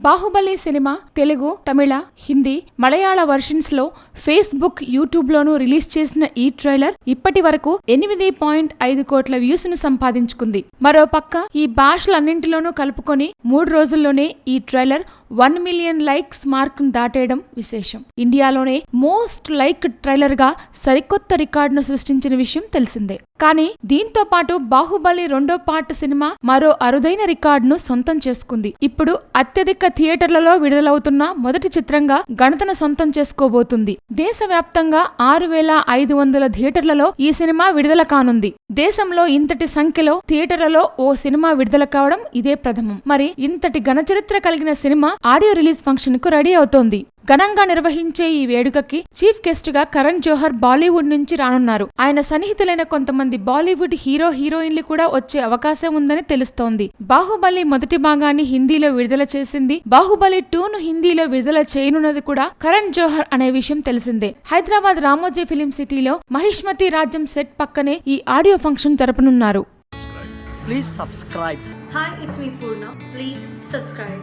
Baahubali cinema Telugu, తమిళ, హిందీ, మలయాళ versions లో Facebook, YouTube లోనూ release చేసిన ఈ ట్రైలర్ ఇప్పటి వరకు 8.5 కోట్ల వ్యూస్ ను సంపాదించుకుంది. మరోపక్క ఈ భాషలన్నింటిలోనూ కలుపుకొని 3 రోజుల్లోనే ఈ ట్రైలర్ 1 మిలియన్ లైక్స్ మార్క్ ను దాటేయడం విశేషం. ఇండియాలోనే మోస్ట్ లైక్ ట్రైలర్ గా సరికొత్త రికార్డును సృష్టించిన విషయం తెలిసిందే. కానీ దీంతో పాటు బాహుబలి 2వ పార్ట్ సినిమా మరో అరుదైన రికార్డును సొంతం చేసుకుంది. ఇప్పుడు అత్యధిక థియేటర్లలో విడుదలవుతున్న మొదటి చిత్రంగా ఘనతను సొంతం చేసుకోబోతుంది. దేశవ్యాప్తంగా 6,500 థియేటర్లలో ఈ సినిమా విడుదల కానుంది. దేశంలో ఇంతటి సంఖ్యలో థియేటర్లలో ఓ సినిమా విడుదల కావడం ఇదే ప్రథమం. మరి ఇంతటి ఘనచరిత్ర కలిగిన సినిమా ఆడియో రిలీజ్ ఫంక్షన్ కు రెడీ అవుతోంది. ఘనంగా నిర్వహించే ఈ వేడుకకి చీఫ్ గెస్ట్ గా కరణ్ జోహర్ బాలీవుడ్ నుంచి రానున్నారు. ఆయన సన్నిహితులైన కొంతమంది బాలీవుడ్ హీరోయిన్లు కూడా వచ్చే అవకాశం ఉందని తెలుస్తోంది. బాహుబలి మొదటి భాగాన్ని హిందీలో విడుదల చేసింది. బాహుబలి 2ను హిందీలో విడుదల చేయనున్నది కూడా కరణ్ జోహర్ అనే విషయం తెలిసిందే. హైదరాబాద్ రామోజీ ఫిలిం సిటీలో మహిష్మతి రాజ్యం సెట్ పక్కనే ఈ ఆడియో ఫంక్షన్ జరపనున్నారు. Please subscribe. Hi, it's me Purna. Please subscribe.